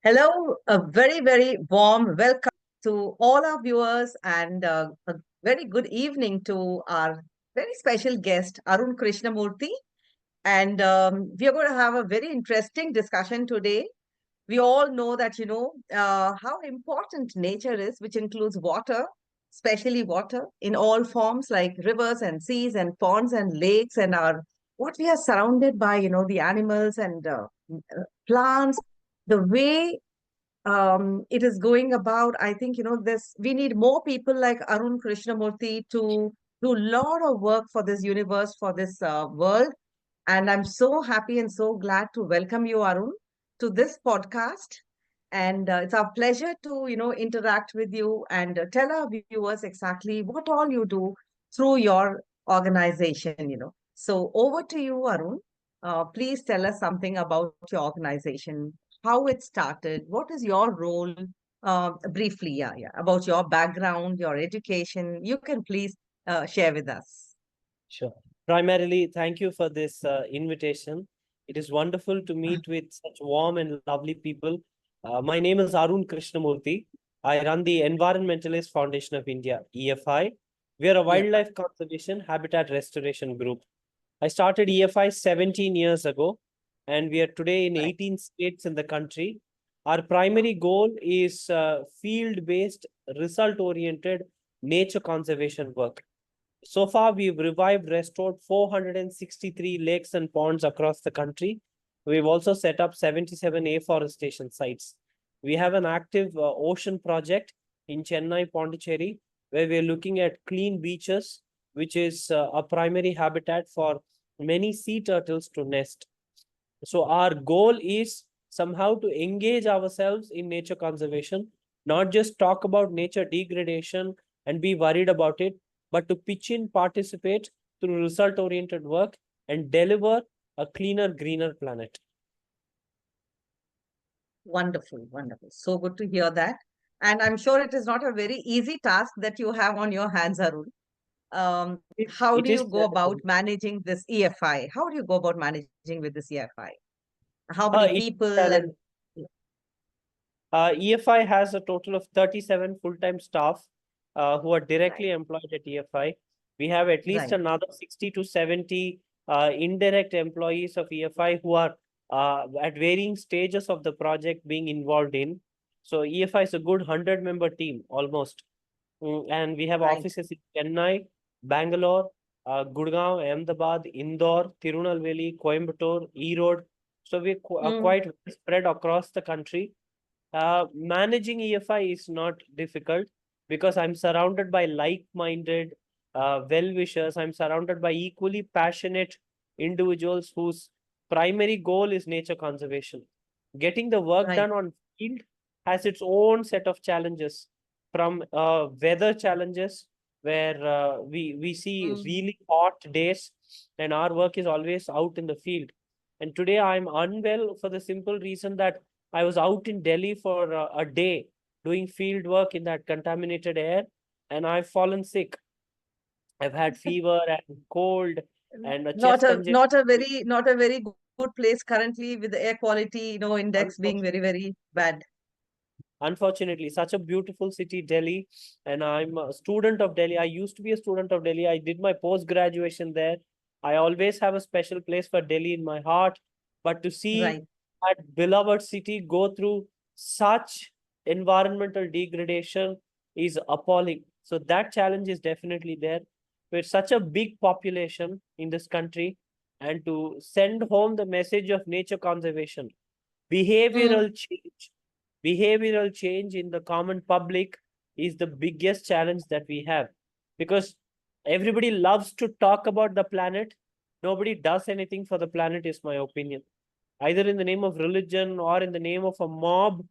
Hello, a very, very warm welcome to all our viewers and a very good evening to our very special guest, Arun Krishnamurthy. And we are going to have a very interesting discussion today. We all know that, how important nature is, which includes water, especially water in all forms like rivers and seas and ponds and lakes and our what we are surrounded by, the animals and plants, the way it is going about. I think, this we need more people like Arun Krishnamurthy to do a lot of work for this universe, for this world. And I'm so happy and so glad to welcome you, Arun, to this podcast. And it's our pleasure to, interact with you and tell our viewers exactly what all you do through your organization. So over to you, Arun. Please tell us something about your organization, how it started, what is your role, briefly, yeah, about your background, your education. You can please share with us. Sure. Primarily, thank you for this invitation. It is wonderful to meet with such warm and lovely people. My name is Arun Krishnamurthy. I run the Environmentalist Foundation of India, EFI. We are a Yeah, wildlife conservation habitat restoration group. I started EFI 17 years ago, and we are today in right. 18 states in the country. Our primary goal is field-based, result-oriented nature conservation work. So far, we've revived, restored 463 lakes and ponds across the country. We've also set up 77 afforestation sites. We have an active ocean project in Chennai, Pondicherry, where we're looking at clean beaches, which is a primary habitat for many sea turtles to nest. So our goal is somehow to engage ourselves in nature conservation, not just talk about nature degradation and be worried about it, but to pitch in, participate through result-oriented work and deliver a cleaner, greener planet. Wonderful, wonderful. So good to hear that. And I'm sure it is not a very easy task that you have on your hands, Arun. How It do you is go about managing this EFI? How do you go about managing with this EFI? How many it people challenge. and EFI has a total of 37 full-time staff who are right, directly employed at EFI. We have at least right. another 60 to 70 indirect employees of EFI who are at varying stages of the project being involved in. So EFI is a good 100-member team almost. And we have Right. offices in Chennai, Bangalore, Gurgaon, Ahmedabad, Indore, Tirunelveli, Coimbatore, Erode. So we are Mm, quite spread across the country. Managing EFI is not difficult because I'm surrounded by like-minded well-wishers. I'm surrounded by equally passionate individuals whose primary goal is nature conservation. Getting the work right. done on field has its own set of challenges, from weather challenges where we see Mm, really hot days and our work is always out in the field. And today I'm unwell for the simple reason that I was out in Delhi for a day doing field work in that contaminated air, and I've fallen sick. I've had fever and cold and a not chest a congestion. not a very good place currently with the air quality, index being very, Unfortunately, very bad. unfortunately, such a beautiful city, Delhi, and I'm a student of Delhi. I used to be a student of Delhi. I did my post graduation there. I always have a special place for Delhi in my heart, but to see Right. that beloved city go through such environmental degradation is appalling. So that challenge is definitely there. We're such a big population in this country, and to send home the message of nature conservation, Mm, behavioral change, behavioral change in the common public is the biggest challenge that we have, because everybody loves to talk about the planet. Nobody does anything for the planet, is my opinion, either in the name of religion or in the name of a mob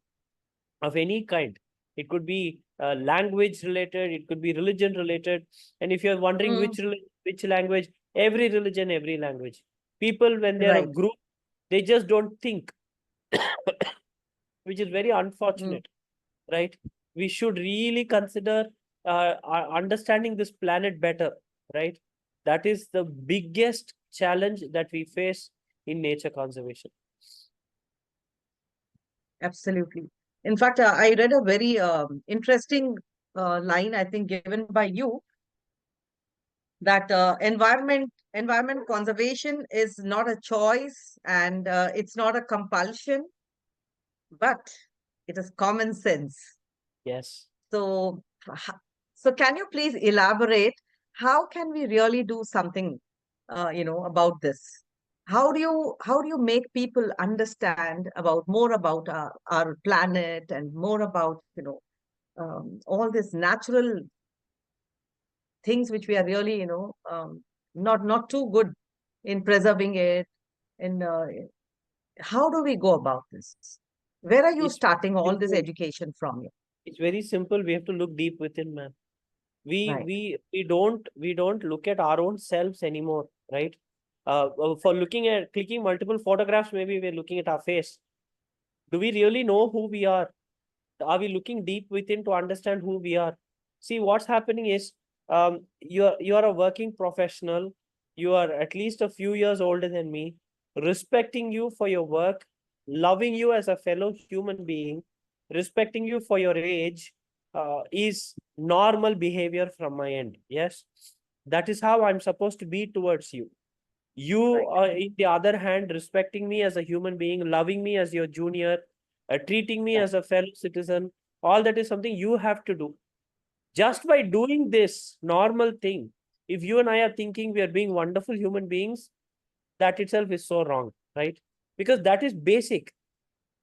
of any kind. It could be language related, it could be religion related. And if you're wondering mm, which language, every religion, every language. People, when they're a right. group, they just don't think, which is very Mm, unfortunate, right? We should really consider understanding this planet better, right? That is the biggest challenge that we face in nature conservation. Absolutely. In fact, I read a very interesting line, I think, given by you, that environment conservation is not a choice, and it's not a compulsion, but it is common sense. Yes. So, so can you please elaborate? How can we really do something, about this? How do you make people understand about more about our planet and more about all these natural things which we are really not too good in preserving it. And how do we go about this? Where are you It's starting all this simple. education from? You It's very simple. We have to look deep within, man. We right? we we don't look at our own selves anymore, right? For looking at clicking multiple photographs, maybe we're looking at our face. Do we really know who we are? Are we looking deep within to understand who we are? See, what's happening is, you're a working professional. You are at least a few years older than me, respecting you for your work, loving you as a fellow human being, respecting you for your age, is normal behavior from my end. Yes, that is how I'm supposed to be towards you. You Right. are, in the other hand, respecting me as a human being, loving me as your junior, treating me Right. as a fellow citizen. All that is something you have to do. Just by doing this normal thing, if you and I are thinking we are being wonderful human beings, that itself is so wrong, right? Because that is basic.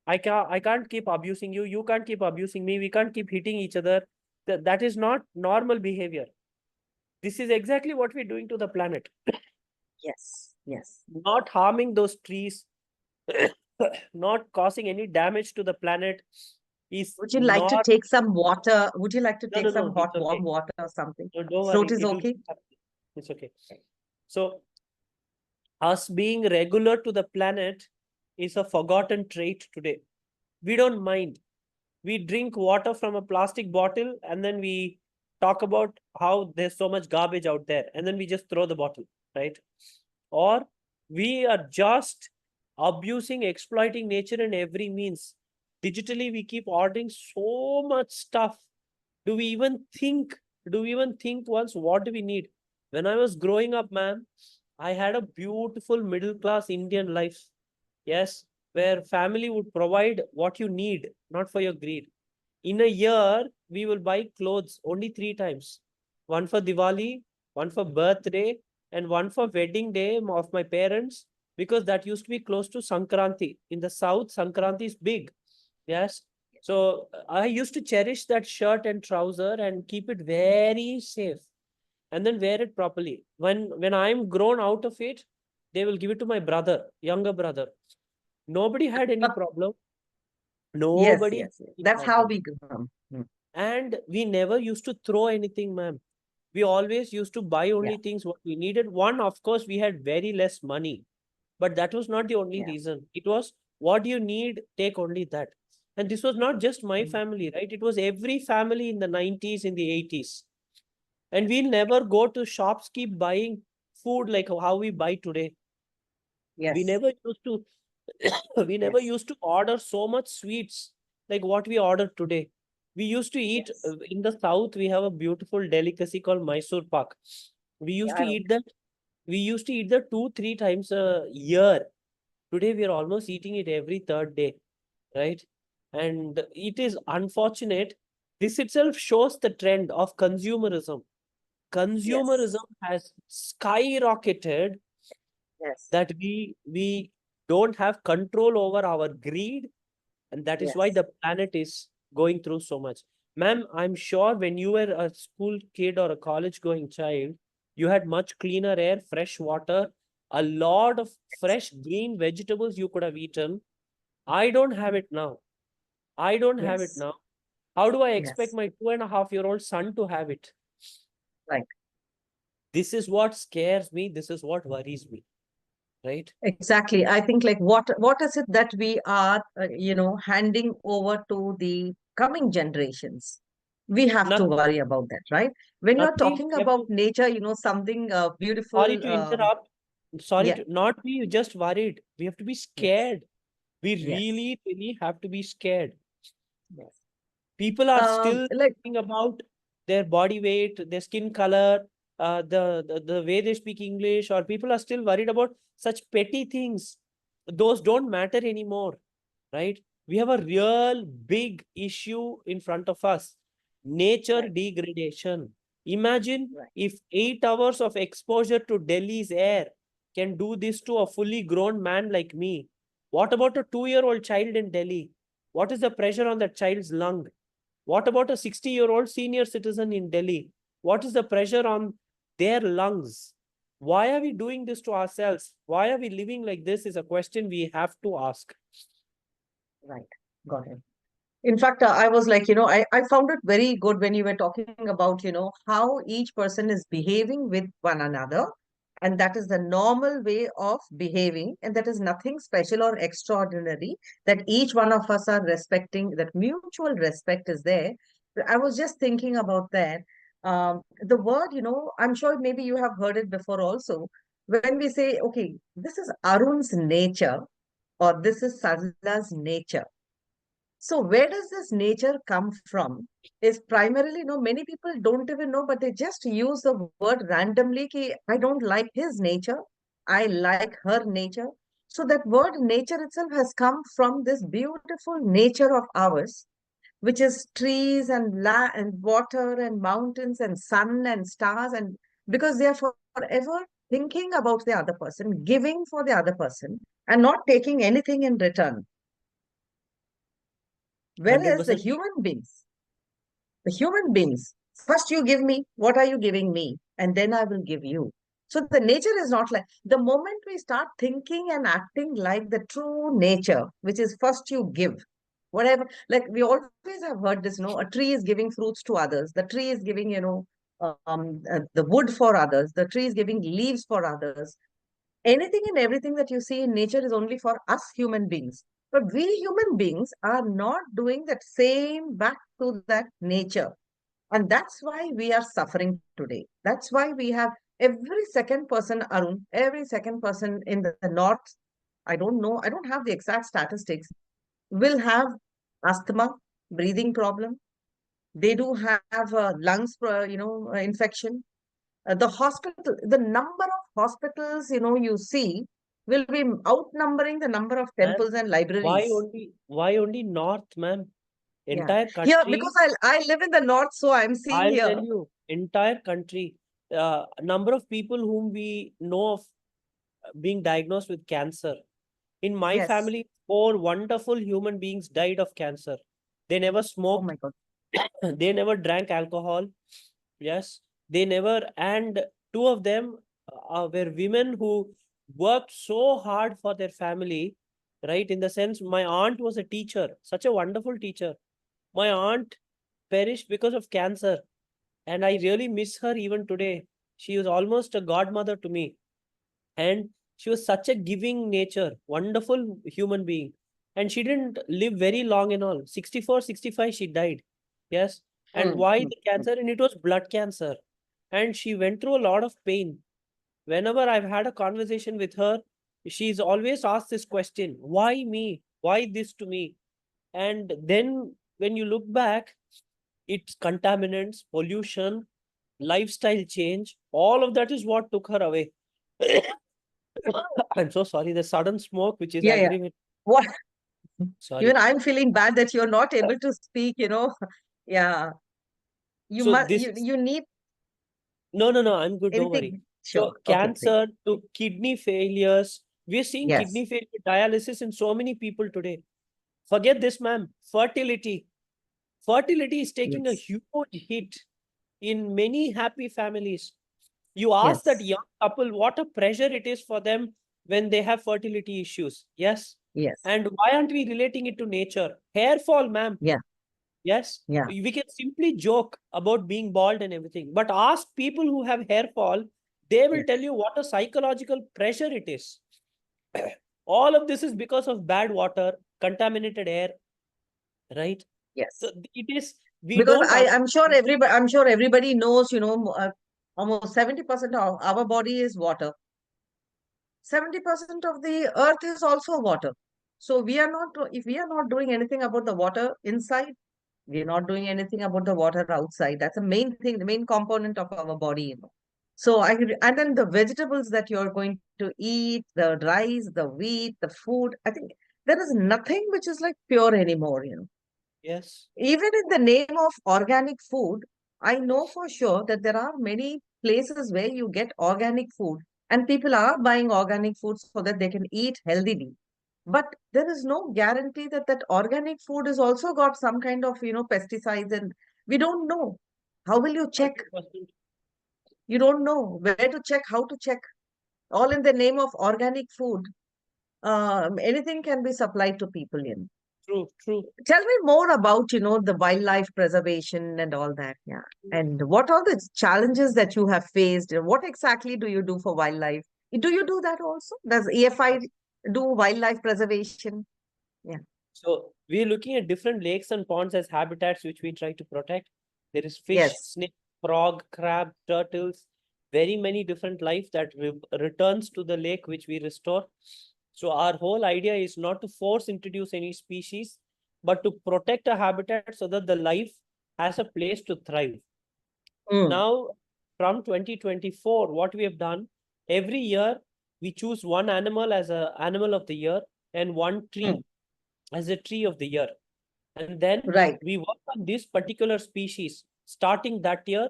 I can't keep abusing you. You can't keep abusing me. We can't keep hitting each other. That is not normal behavior. This is exactly what we're doing to the planet. Yes. Yes. Not harming those trees, not causing any damage to the planet is Would you like to not. take some water? Would you like to No, take no, some no, hot, it's warm okay. water or something? No, don't Throat worry. is It will okay? keep happening. It's okay. So, us being regular to the planet is a forgotten trait today. We don't mind. We drink water from a plastic bottle and then we talk about how there's so much garbage out there and then we just throw the bottle, right? Or we are just abusing, exploiting nature in every means. Digitally, we keep ordering so much stuff. Do we even think? Do we even think once what do we need? When I was growing up, man, I had a beautiful middle class Indian life. Yes, where family would provide what you need, not for your greed. In a year, we will buy clothes only three times. One for Diwali, one for birthday, and one for wedding day of my parents, because that used to be close to Sankranti. In the south, Sankranti is big. Yes. So I used to cherish that shirt and trouser and keep it very safe and then wear it properly. When I'm grown out of it, they will give it to my brother, younger brother. Nobody had any problem. Yes, Nobody had yes, yes. any That's how problem. we come. And we never used to throw anything, ma'am. We always used to buy Yeah, only things what we needed. One, of course, we had very less money, but that was not the only yeah. reason. It was what you need, take only that. And this was not just my Mm. family, right? It was every family in the 90s, in the 80s. And we'll never go to shops, keep buying food like how we buy today. We Yes, never used to we never yes, used to order so much sweets like what we order today. We used to eat yes. in the south. We have a beautiful delicacy called Mysore Pak. We used to Yeah, eat that. We used to eat that 2-3 times a year. Today we are almost eating it every third day, right? And it is unfortunate. This itself shows the trend of consumerism. yes, Consumerism has skyrocketed, yes, that we don't have control over our greed, and that is why yes. the planet is going through so much. Ma'am, I'm sure when you were a school kid or a college going child, you had much cleaner air, fresh water, a lot of fresh green vegetables you could have eaten. I don't have it now. I don't have it Yes, now. How do I expect yes. my 2.5-year-old son to have it? Right. This is what scares me. This is what worries me, right? Exactly. I think like what is it that we are handing over to the coming generations? We have to Nothing, worry about that, right? When you're nothing. talking We have about to, nature, something sorry beautiful. to interrupt. Sorry Yeah. to not be just worried. We have to be Yes. scared. We Yes. really have to be scared. Yes. People are still Like, thinking about their body weight, their skin color, the way they speak English, or people are still worried about such petty things. Those don't matter anymore, right? We have a real big issue in front of us. Nature right, degradation. Imagine right, if 8 hours of exposure to Delhi's air can do this to a fully grown man like me. What about a 2-year-old child in Delhi? What is the pressure on that child's lung? What about a 60-year-old senior citizen in Delhi? What is the pressure on their lungs? Why are we doing this to ourselves? Why are we living like this is a question we have to ask. right. Got it. In fact, I was like, I found it very good when you were talking about, how each person is behaving with one another. And that is the normal way of behaving. And that is nothing special or extraordinary, that each one of us are respecting, that mutual respect is there. I was just thinking about that. The word, I'm sure maybe you have heard it before also. When we say, okay, this is Arun's nature, or this is Sadhula's nature, so where does this nature come from? Is primarily, many people don't even know, but they just use the word randomly. Ki, I don't like his nature. I like her nature. So that word nature itself has come from this beautiful nature of ours, which is trees and and water and mountains and sun and stars. And because they are forever thinking about the other person, giving for the other person, and not taking anything in return. Whereas 100%. the human beings, first you give me, what are you giving me? And then I will give you. So the nature is not like, the moment we start thinking and acting like the true nature, which is first you give, whatever, like we always have heard this, a tree is giving fruits to others, the tree is giving, the wood for others, the tree is giving leaves for others. Anything and everything that you see in nature is only for us human beings. But we human beings are not doing that same back to that nature. And that's why we are suffering today. That's why we have every second person, Arun, every second person in the north, I don't know, I don't have the exact statistics, will have asthma, breathing problem. They do have lungs, infection. The hospital, the number of hospitals, you see, will be outnumbering the number of Ma'am, temples and why libraries. only why only North, ma'am? Yeah. Entire Here, because country, I live in the north, so I'm seeing I'll tell here. you, entire country, number of people whom we know of being diagnosed with cancer. In my Yes. family, 4 wonderful human beings died of cancer. They never Oh smoked, my God. they never drank alcohol. Yes, they never, and two of them were women who worked so hard for their family, right? In the sense, my aunt was a teacher, such a wonderful teacher. My aunt perished because of cancer, and I really miss her even today. She was almost a godmother to me, and she was such a giving nature, wonderful human being. And she didn't live very long and all. 64, 65, she died. Yes. And Mm, why mm, the cancer? And it was blood cancer. And she went through a lot of pain. Whenever I've had a conversation with her, she's always asked this question: why me? Why this to me? And then when you look back, it's contaminants, pollution, lifestyle change, all of that is what took her away. I'm so sorry. The sudden smoke, which is yeah, yeah. aggravating. What? Even Sorry. I'm feeling bad that you're not able to speak, Yeah. You So must, this you need no, I'm good. Don't worry. anything. So Sure. Okay, great. cancer to kidney failures. We're seeing Yes. kidney failure, dialysis in so many people today. Forget this, ma'am. Fertility. Fertility is taking a Yes. huge hit in many happy families. You ask that Yes. young couple what a pressure it is for them when they have fertility issues. Yes. Yes. And why aren't we relating it to nature? Hair fall, ma'am. Yeah. Yes, Yeah. we can simply joke about being bald and everything, but ask people who have hair fall, they will tell Yes. you what a psychological pressure it is. All of this is because of bad water, contaminated air, right? So Yes. it is, we Because don't I'm sure everybody knows, almost 70% of our body is water. 70% of the earth is also water. So we are not, if we are not doing anything about the water inside, we are not doing anything about the water outside. That's the main thing, the main component of our body, So and then the vegetables that you're going to eat, the rice, the wheat, the food, I think there is nothing which is like pure anymore. Yes. Even in the name of organic food, I know for sure that there are many places where you get organic food and people are buying organic food so that they can eat healthily. But there is no guarantee that that organic food has also got some kind of, pesticides, and we don't know. How will you check? 100%. You don't know where to check, how to check. All in the name of organic food. Anything can be supplied to people. True, true. Tell me more about, the wildlife preservation and all that. Yeah. And what are the challenges that you have faced? What exactly do you do for wildlife? Do you do that also? Does EFI do wildlife preservation? Yeah. So we're looking at different lakes and ponds as habitats which we try to protect. There is fish, Yes. snake, frog, crab, turtles, very many different life that returns to the lake which we restore. So our whole idea is not to force introduce any species, but to protect a habitat so that the life has a place to thrive. Mm, Now, from 2024, what we have done, every year we choose one animal as a animal of the year and one mm. tree as a tree of the year. And then Right. we work on this particular species starting that year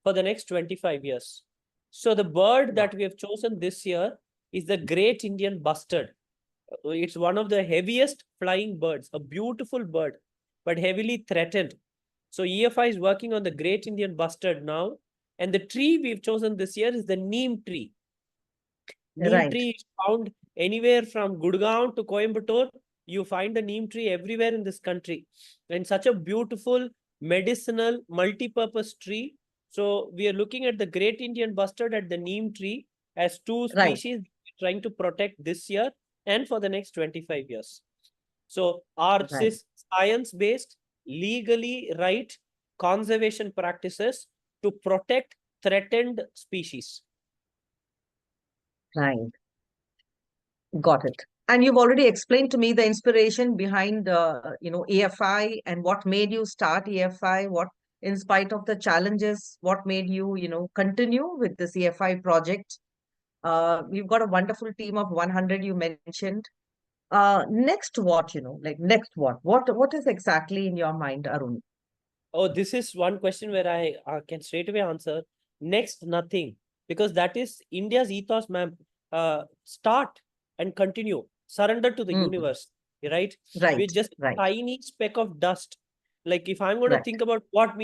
for the next 25 years. So the bird Wow. that we have chosen this year is the great Indian bustard. It's one of the heaviest flying birds, a beautiful bird, but heavily threatened. So EFI is working on the great Indian bustard now. And the tree we've chosen this year is the neem tree. Neem Right. tree is found anywhere from Gurgaon to Coimbatore. You find the neem tree everywhere in this country. And such a beautiful, medicinal, multi-purpose tree. So we are looking at the great Indian bustard at the neem tree as two Right. species trying to protect this year and for the next 25 years. So our Right. science-based, legally right conservation practices to protect threatened species. Right. Got it. And you've already explained to me the inspiration behind, EFI and what made you start EFI, what, in spite of the challenges, what made you, continue with this EFI project. You've got a wonderful team of 100 you mentioned. Next what, like next what? What is exactly in your mind, Arun? Oh, this is one question where I can straight away answer. Next, nothing. Because that is India's ethos, ma'am. Start and continue. Surrender to the Mm, universe, right? right, We're just right, a tiny speck of dust. Like if I'm going to right. think about what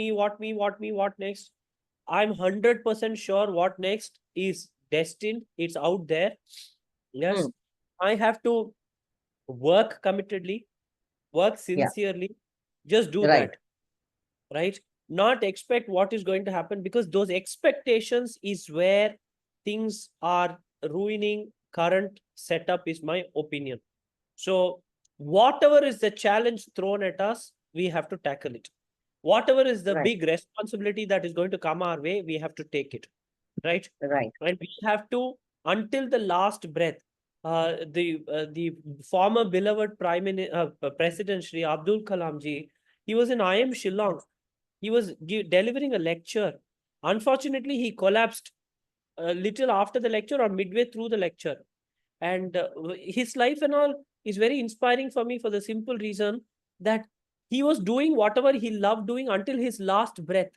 next, I'm 100% sure what next is destined. It's out there. Yes. Mm, I have to work committedly, work yeah, sincerely. Just do right, that, right? Not expect what is going to happen, because those expectations is where things are ruining current setup, is my opinion. So whatever is the challenge thrown at us, we have to tackle it. Whatever is the right, big responsibility that is going to come our way, we have to take it, right? right. And we have to, until the last breath. The former beloved President Shri Abdul Kalam ji, he was in IM Shillong. He was delivering a lecture. Unfortunately, he collapsed a little after the lecture or midway through the lecture. And his life and all is very inspiring for me, for the simple reason that he was doing whatever he loved doing until his last breath.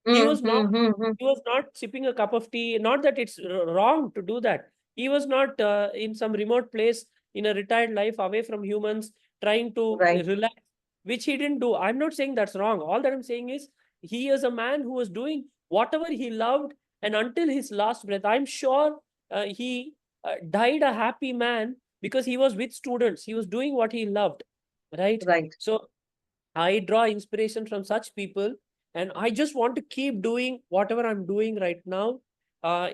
He Mm, was not mm, mm, mm. he was not sipping a cup of tea. Not that it's wrong to do that. He was not in some remote place in a retired life away from humans trying to Right, relax, which he didn't do. I'm not saying that's wrong. All that I'm saying is he is a man who was doing whatever he loved, and until his last breath, I'm sure he died a happy man because he was with students. He was doing what he loved, right? right, So I draw inspiration from such people, and I just want to keep doing whatever I'm doing right now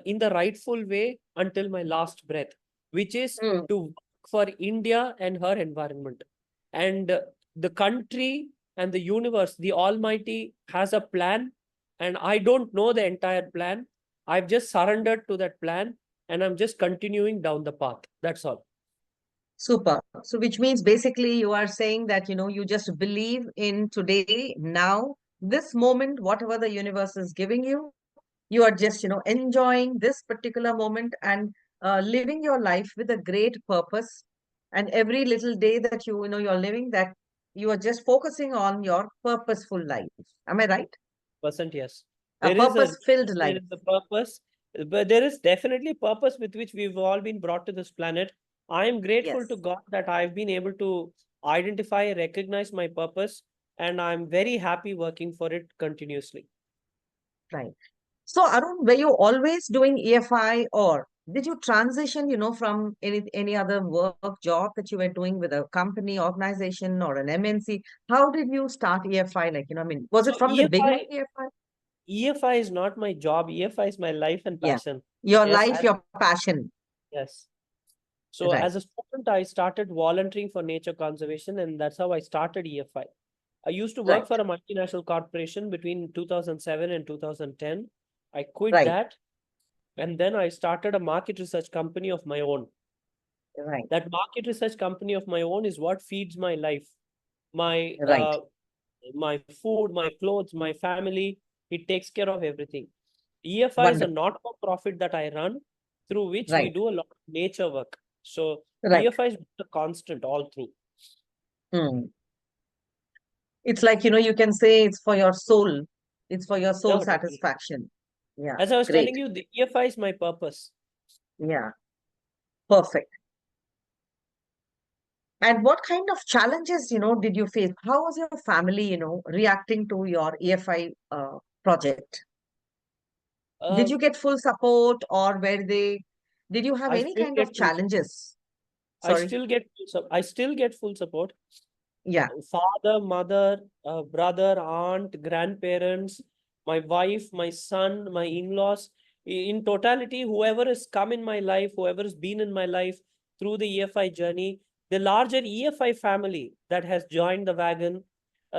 in the rightful way until my last breath, which is mm, to work for India and her environment. And the country and the universe, the Almighty, has a plan, and I don't know the entire plan. I've just surrendered to that plan, and I'm just continuing down the path. That's all. Super. So, which means basically you are saying that, you just believe in today, now, this moment, whatever the universe is giving you, you are just, enjoying this particular moment and living your life with a great purpose. And every little day that you're living, that you are just focusing on your purposeful life. Am I right? Percent, yes. A There is a purpose-filled there life. is a purpose, but there is definitely purpose with which we've all been brought to this planet. I am grateful to Yes, God that I've been able to identify, recognize my purpose, and I'm very happy working for it continuously. right. So, Arun, were you always doing EFI, or did you transition, from any other work job that you were doing with a company, organization, or an MNC? How did you start EFI? Like, I mean, was it So from the beginning, EFI? EFI is not my job. EFI is my life and Yeah. passion. Your Yes, life, your passion. yes. So Right, as a student, I started volunteering for nature conservation, and that's how I started EFI. I used to work right, for a multinational corporation between 2007 and 2010. I quit right, that, and then I started a market research company of my own. right, That market research company of my own is what feeds my life, my right. my food, my clothes, my family. It takes care of everything. EFI is a Wonderful. not-for-profit that I run, through which we Right, do a lot of nature work. So right. EFI is a constant all through. Hmm. It's like, you can say it's for your soul. It's for your soul No, totally. satisfaction. Yeah, As I was great. telling you, the EFI is my purpose. Yeah, perfect. And what kind of challenges, did you face? How was your family, reacting to your EFI project? Did Uh, you get full support, or did you have I any still kind of get full support. challenges? Sorry. I still get full support. Yeah, Father, mother, brother, aunt, grandparents, my wife, my son, my in-laws. In totality, whoever has come in my life, whoever has been in my life through the EFI journey, the larger EFI family that has joined the wagon.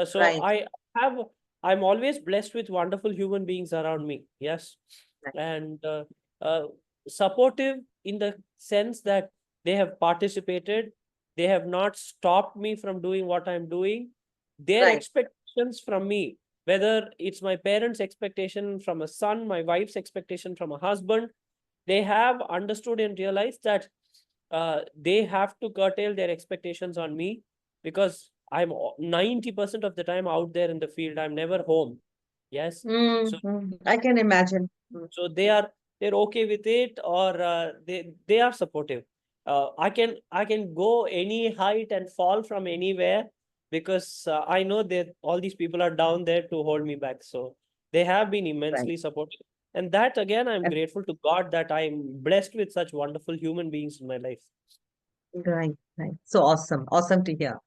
So right, have, I'm always blessed with wonderful human beings around me. Yes. right, And uh, supportive in the sense that they have participated, they have not stopped me from doing what I'm doing. Their right. expectations from me, whether it's my parents' expectation from a son, my wife's expectation from a husband, they have understood and realized that they have to curtail their expectations on me, because I'm 90% of the time out there in the field. I'm never home. Yes. So I can imagine. Mm. so they're okay with it, or they are supportive. I can go any height and fall from anywhere, because I know that all these people are down there to hold me back. So they have been Right, immensely supportive, and that again, I'm and- grateful to God that I'm blessed with such wonderful human beings in my life. right, right. So awesome. Awesome to hear.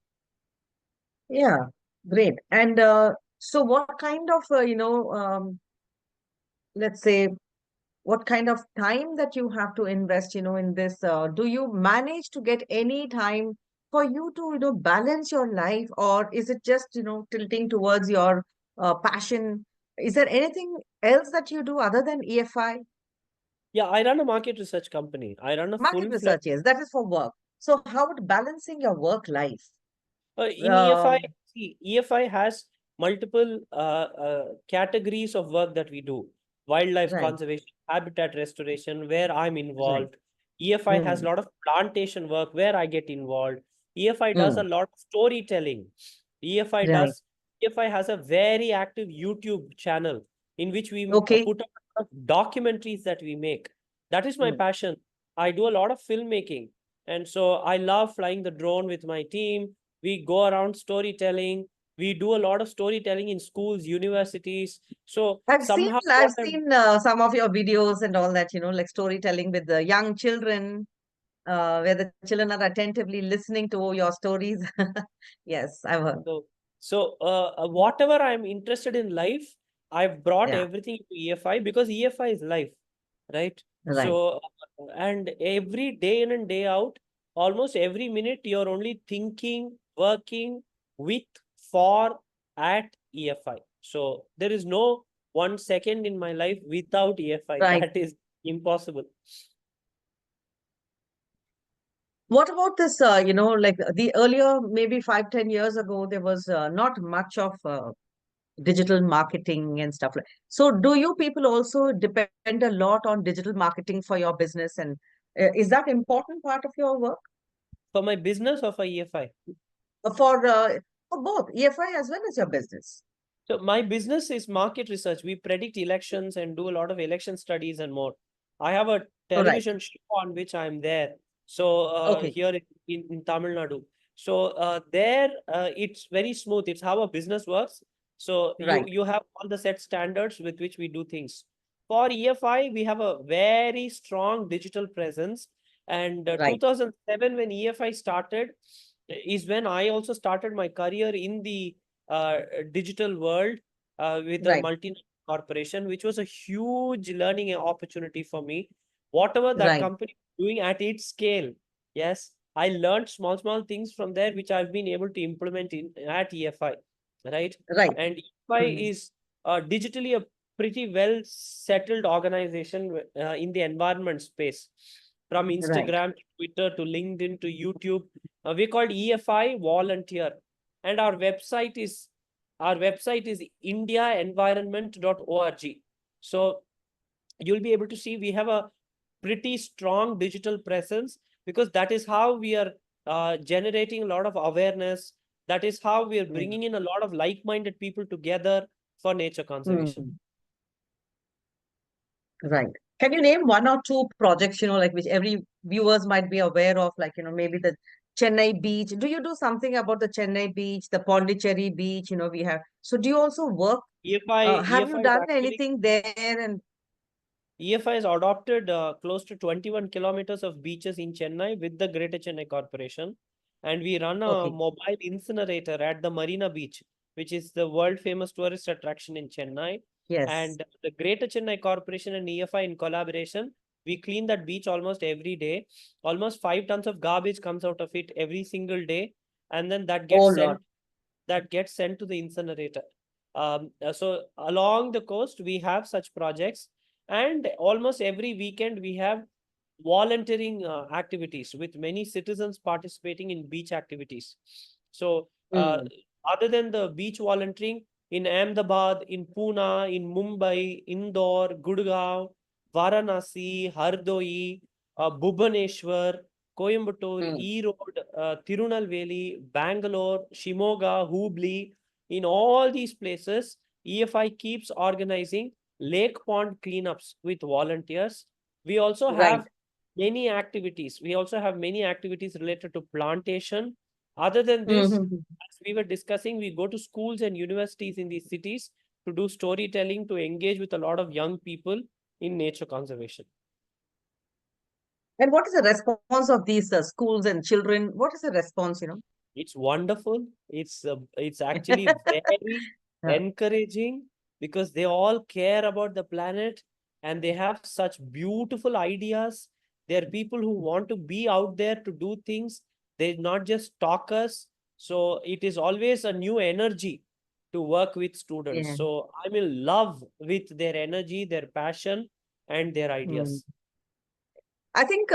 Yeah, great. And so what kind of, let's say, what kind of time that you have to invest, in this? Do you manage to get any time for you to, balance your life, or is it just, tilting towards your passion? Is there anything else that you do other than EFI? Yeah, I run a market research company. I run a Market full-fledged research, yes, that is for work. So how about balancing your work life? In EFI, Um, see, EFI has multiple categories of work that we do. Wildlife right, conservation, habitat restoration, where I'm right. involved. EFI has a Mm, lot of plantation work where I get involved. EFI does a mm, lot of storytelling. EFI right. does, EFI has a very active YouTube channel in which we Okay. put up documentaries that we make. That is my Mm. passion. I do a lot of filmmaking. And so I love flying the drone with my team. We go around storytelling. We do a lot of storytelling in schools, universities. So I've seen somehow I've what I've seen some of your videos and all that, like storytelling with the young children, where the children are attentively listening to your stories. Yes, I've heard. whatever I'm interested in life, I've brought Yeah, everything to EFI, because EFI is life, right? right, So and every day in and day out, almost every minute, you're only thinking, working with, for, at EFI. So there is no 1 second in my life without EFI. right. That is impossible. What about this, like the earlier, maybe 5, 10 years ago, there was not much of digital marketing and stuff like. So do you people also depend a lot on digital marketing for your business? And is that important part of your work? For my business or for EFI? For for both EFI as well as your business? So my business is market research. We predict elections and do a lot of election studies and more. I have a Oh, right. television show on which I'm there. So Okay. here in Tamil Nadu. So there it's very smooth. It's how a business works. So you Right. you have all the set standards with which we do things. For EFI, we have a very strong digital presence. And Right. 2007, when EFI started, is when I also started my career in the uh, digital world with a Right. multinational corporation, which was a huge learning opportunity for me. Whatever that Right. company is doing at its scale, yes, I learned small things from there, which I've been able to implement in at EFI, right? Right. And EFI Mhm. is digitally a pretty well settled organization in the environment space, from Right. Instagram to Twitter to LinkedIn to YouTube. We're called EFI Volunteer, and our website is indiaenvironment.org. So you'll be able to see we have a pretty strong digital presence, because that is how we are generating a lot of awareness. That is how we are Mm. bringing in a lot of like-minded people together for nature conservation. Mm. Right. Can you name one or two projects, like which every viewers might be aware of, like, maybe the Chennai beach. Do you do something about the Chennai beach, the Pondicherry beach? We have. So do you also work? EFI, Have you EFI is done actually anything there? And EFI has adopted close to 21 kilometers of beaches in Chennai with the Greater Chennai Corporation. And we run a okay. mobile incinerator at the Marina Beach, which is the world famous tourist attraction in Chennai. Yes. And the Greater Chennai Corporation and EFI in collaboration, we clean that beach almost every day. Almost 5 tons of garbage comes out of it every single day. And then Oh, Lord. that gets sent to the incinerator. So along the coast, we have such projects, and almost every weekend we have volunteering activities with many citizens participating in beach activities. So Mm. other than the beach volunteering, in Ahmedabad, in Pune, in Mumbai, Indore, Gurgaon, Varanasi, Hardoi, Bhubaneswar, Coimbatore, Mm. Erode, Tirunelveli, Bangalore, Shimoga, Hubli. In all these places, EFI keeps organizing lake pond cleanups with volunteers. We also Right. have many activities. We also have many activities related to plantation. Other than this, Mm-hmm. as we were discussing, we go to schools and universities in these cities to do storytelling, to engage with a lot of young people in nature conservation. And what is the response of these schools and children? What is the response? It's wonderful. It's actually very Yeah. encouraging, because they all care about the planet and they have such beautiful ideas. They're people who want to be out there to do things. They're not just talkers. So it is always a new energy to work with students. Yeah. So I'm in love with their energy, their passion, and their Mm. ideas. I think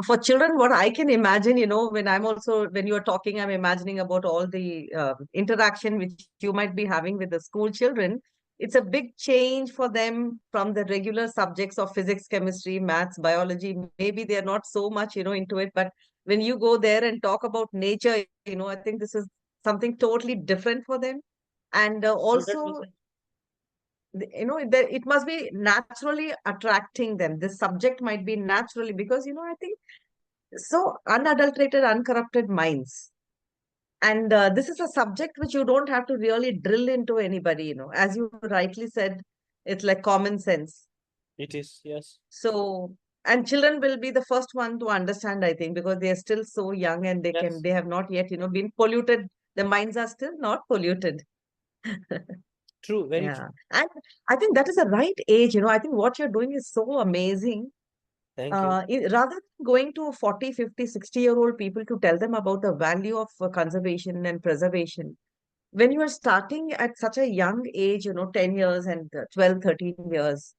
for children, what I can imagine, when I'm also, when you're talking, I'm imagining about all the interaction which you might be having with the school children. It's a big change for them from the regular subjects of physics, chemistry, maths, biology. Maybe they're not so much, into it, but when you go there and talk about nature, I think this is something totally different for them. And also, 100%. it must be naturally attracting them. This subject might be naturally because, I think so unadulterated, uncorrupted minds. And this is a subject which you don't have to really drill into anybody, as you rightly said, it's like common sense. It is, yes. So, and children will be the first one to understand, I think, because they are still so young and Yes. they have not yet, been polluted. Their minds are still not polluted. True, very Yeah. true. And I think that is the right age. I think what you're doing is so amazing. Thank you. Rather than going to 40, 50, 60-year-old people to tell them about the value of conservation and preservation, when you are starting at such a young age, 10 years and 12, 13 years,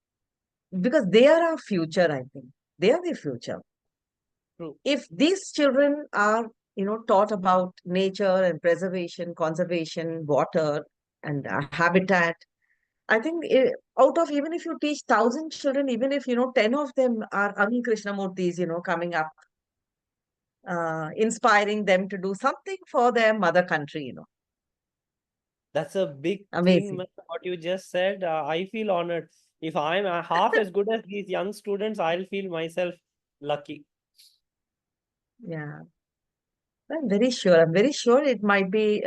because they are our future, I think. They are the future. True. If these children are, taught about nature and preservation, conservation, water and habitat, I think out of, even if you teach 1,000 children, even if, 10 of them are Arun Krishnamurthy's, coming up, inspiring them to do something for their mother country, That's a big thing, amazing. man, what you just said. I feel honored. If I'm half as good as these young students, I'll feel myself lucky. Yeah. I'm very sure. I'm very sure it might be,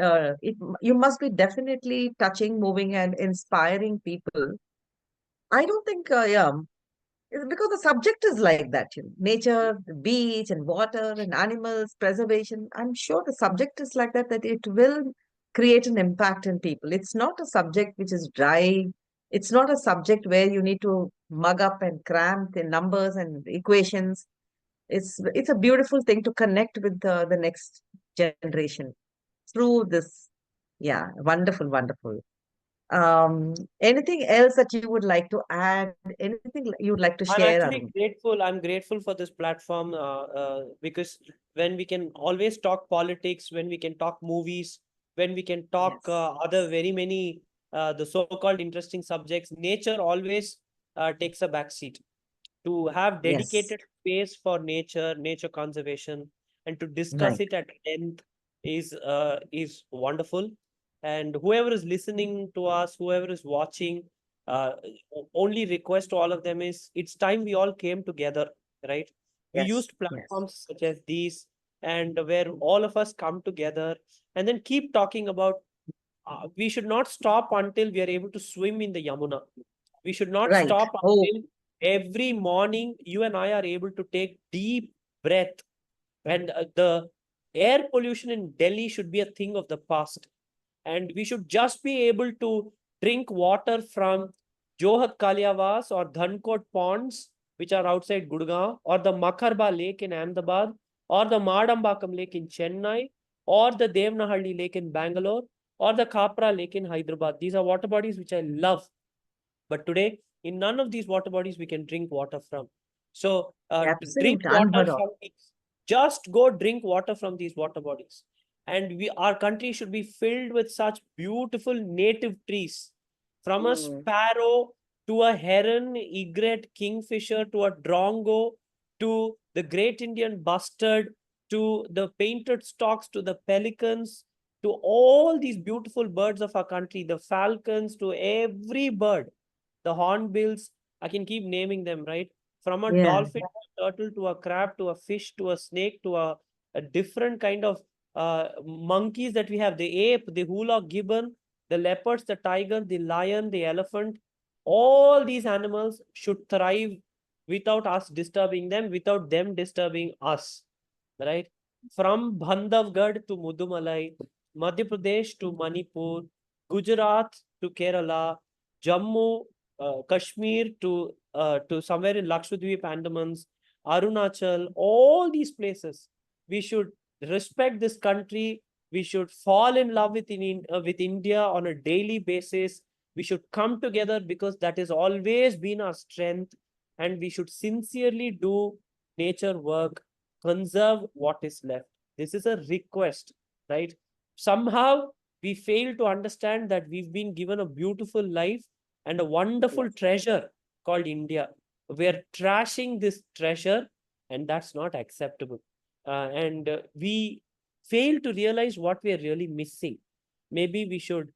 you must be definitely touching, moving, and inspiring people. I don't think, yeah, it's because the subject is like that, nature, the beach and water and animals, preservation. I'm sure the subject is like that, that it will create an impact in people. It's not a subject which is dry. It's not a subject where you need to mug up and cram the numbers and equations. It's a beautiful thing to connect with the next generation through this. Yeah, wonderful, wonderful. Anything else that you would like to add? Anything you'd like to I'm share, actually Arun? grateful. I'm grateful for this platform because when we can always talk politics, when we can talk movies, when we can talk Yes, other very many the so-called interesting subjects, nature always takes a back seat. To have yes, dedicated space for nature, nature conservation, and to discuss right. it at length is wonderful. And whoever is listening to us, whoever is watching, uh, only request to all of them is it's time we all came together, right? We Yes, used yes, platforms such as these, and where all of us come together and then keep talking about. We should not stop until we are able to swim in the Yamuna. We should not right. stop Oh, until every morning you and I are able to take deep breath. And the air pollution in Delhi should be a thing of the past. And we should just be able to drink water from Johat Kaliawas or Dhankot ponds, which are outside Gurgaon, or the Makarba Lake in Ahmedabad, or the Madambakam Lake in Chennai, or the Devnahalli Lake in Bangalore, or the Kapra Lake in Hyderabad. These are water bodies which I love. But today, in none of these water bodies, we can drink water from. So, drink absolute, water unheard of. from these. Just go drink water from these water bodies. And our country should be filled with such beautiful native trees. From a Mm, sparrow to a heron, egret, kingfisher, to a drongo, to the great Indian bustard, to the painted storks, to the pelicans, to all these beautiful birds of our country, the falcons, to every bird, the hornbills, I can keep naming them, right? From a yeah, dolphin, to a turtle, to a crab, to a fish, to a snake, to a different kind of monkeys that we have, the ape, the hula gibbon, the leopards, the tiger, the lion, the elephant. All these animals should thrive without us disturbing them, without them disturbing us, right? From Bandhavgarh to Mudumalai, Madhya Pradesh to Manipur, Gujarat to Kerala, Jammu, Kashmir to somewhere in Lakshadweep, Andamans, Arunachal, all these places. We should respect this country. We should fall in love with India on a daily basis. We should come together because that has always been our strength, and we should sincerely do nature work, conserve what is left. This is a request, right? Somehow we fail to understand that we've been given a beautiful life and a wonderful yes, treasure called India. We're trashing this treasure, and that's not acceptable. And we fail to realize what we are really missing. Maybe we should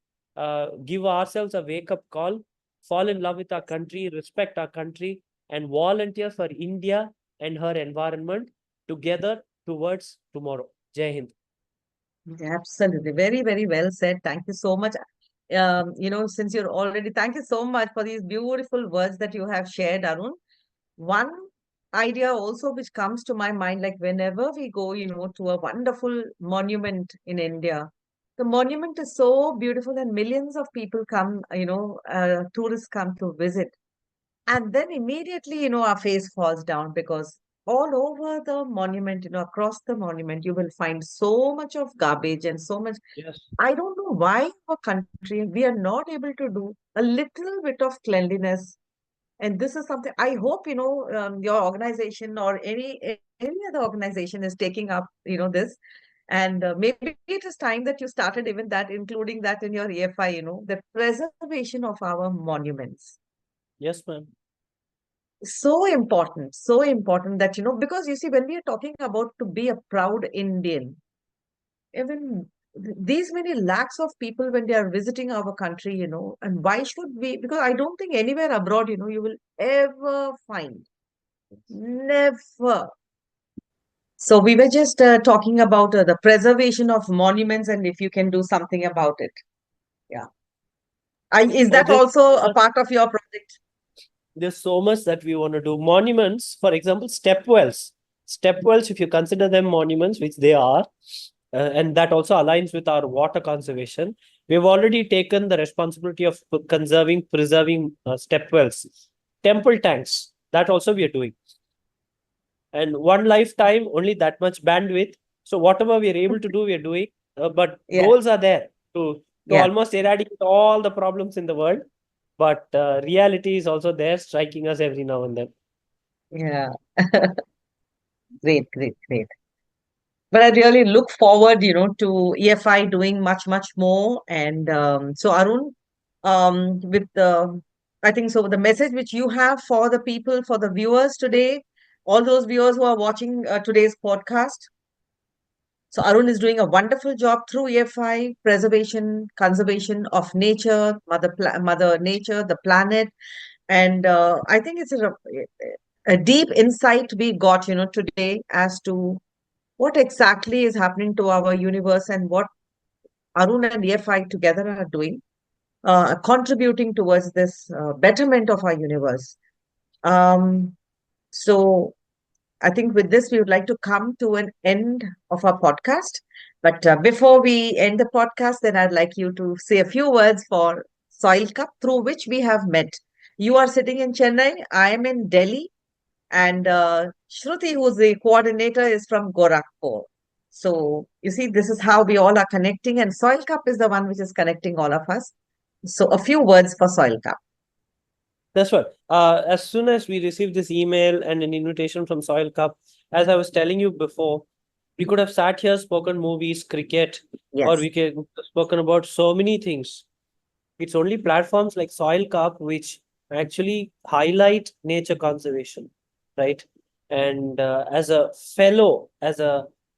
give ourselves a wake up call, fall in love with our yes. country, respect our country, and volunteer for India and her environment together towards tomorrow. Jai Hind. Absolutely. Very, very well said. Thank you so much. Since you're already, thank you so much for these beautiful words that you have shared, Arun. One idea also which comes to my mind, like whenever we go, to a wonderful monument in India, the monument is so beautiful and millions of people come, tourists come to visit. And then immediately, our face falls down because all over the monument, across the monument, you will find so much of garbage and so much. Yes. I don't know why our country, we are not able to do a little bit of cleanliness And this is something I hope, your organization or any other organization is taking up, this. And maybe it is time that you started even that, including that in your EFI, the preservation of our monuments. Yes, ma'am. So important that, because you see, when we are talking about to be a proud Indian, even these many lakhs of people when they are visiting our country, and why should we? Because I don't think anywhere abroad, you will ever find, never. So we were just talking about the preservation of monuments and if you can do something about it. Yeah. Is Oh, that also a part of your project? there's so much that we want to do. Monuments, for example, step wells. Step wells, if you consider them monuments, which they are, and that also aligns with our water conservation, we've already taken the responsibility of conserving, preserving step wells. Temple tanks, that also we are doing. And one lifetime, only that much bandwidth. So whatever we are able to do, we are doing. But Yeah. goals are there to Yeah. almost eradicate all the problems in the world. But reality is also there, striking us every now and then. Yeah. Great, great, great. But I really look forward, to EFI doing much, much more. And so, Arun, with I think so, the message which you have for the people, for the viewers today, all those viewers who are watching today's podcast. So, Arun is doing a wonderful job through EFI, preservation, conservation of nature, Mother Nature, the planet. And I think it's a deep insight we got, today as to what exactly is happening to our universe and what Arun and EFI together are doing, contributing towards this betterment of our universe. Um, so I think with this, we would like to come to an end of our podcast. But before we end the podcast, then I'd like you to say a few words for Soil Cup, through which we have met. You are sitting in Chennai, I am in Delhi, and Shruti, who's the coordinator, is from Gorakhpur. So you see, this is how we all are connecting, and Soil Cup is the one which is connecting all of us. So a few words for Soil Cup. That's what. As soon as we received this email and an invitation from Soil Cup, as I was telling you before, we could have sat here, spoken movies, cricket, or Yes, we could have spoken about so many things. It's only platforms like Soil Cup which actually highlight nature conservation, right? And as a fellow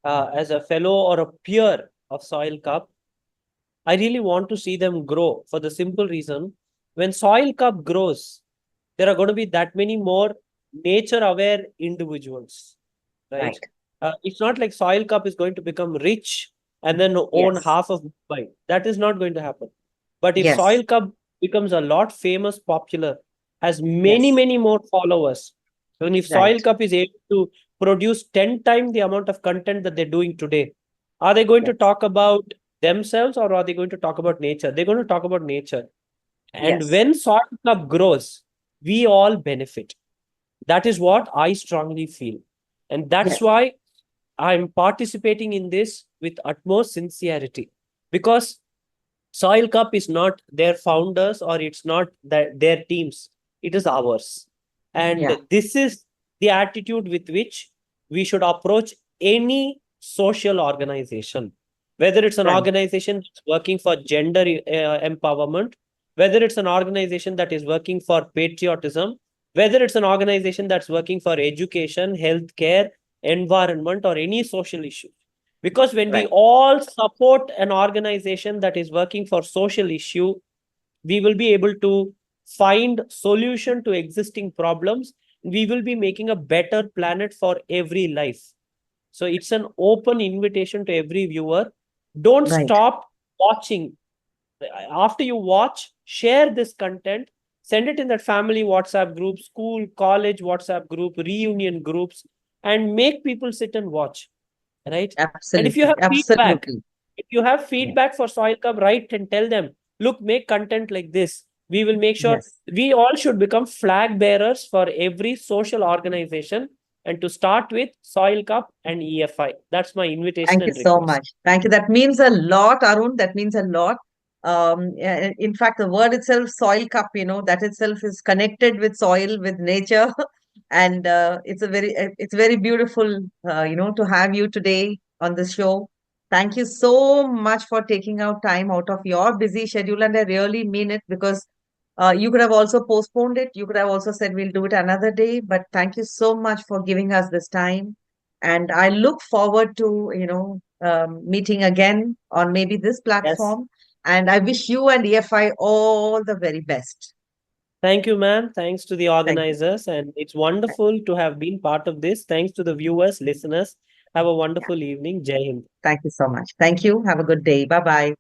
or a peer of Soil Cup, I really want to see them grow for the simple reason when Soil Cup grows, there are going to be that many more nature aware individuals, right? right. It's not like Soil Cup is going to become rich and then own Yes, half of Mumbai. That is not going to happen. But if yes, Soil Cup becomes a lot famous, popular, has many, yes, many more followers, and if right, Soil Cup is able to produce 10 times the amount of content that they're doing today, are they going to yes, talk about themselves or are they going to talk about nature? They're going to talk about nature. And yes, when Soil Cup grows, we all benefit. That is what I strongly feel. And that's yes, why I'm participating in this with utmost sincerity. Because Soil Cup is not their founders or it's not their teams, it is ours. yeah, And this is the attitude with which we should approach any social organization, whether it's an right, organization that's working for gender empowerment, whether it's an organization that is working for patriotism, whether it's an organization that's working for education, healthcare, environment, or any social issue. Because when we right, all support an organization that is working for social issue, we will be able to find solution to existing problems. We will be making a better planet for every life. So it's an open invitation to every viewer. Don't right. stop watching. After you watch, share this content, send it in that family WhatsApp group, school, college WhatsApp group, reunion groups, and make people sit and watch, right? And if you Absolutely, have feedback, absolutely. if you have Yeah. feedback for Soil Cup, write and tell them, look, make content like this. We will make sure Yes. we all should become flag bearers for every social organization and to start with Soil Cup and EFI. That's my invitation Thank you and so request. much. Thank you. That means a lot, Arun. That means a lot. In fact, the word itself, soil cup, that itself is connected with soil, with nature. And it's very beautiful, to have you today on the show. Thank you so much for taking out time out of your busy schedule. And I really mean it, because you could have also postponed it. You could have also said we'll do it another day. But thank you so much for giving us this time. And I look forward to, meeting again on maybe this Yes. platform. And I wish you and EFI all the very best. Thank you, ma'am. Thanks to the Thank you. organizers. And it's wonderful to have been part of this. Thanks to the viewers, listeners. Have a Yeah. wonderful evening. Jai Hind. Thank you so much. Thank you. Have a good day. Bye bye.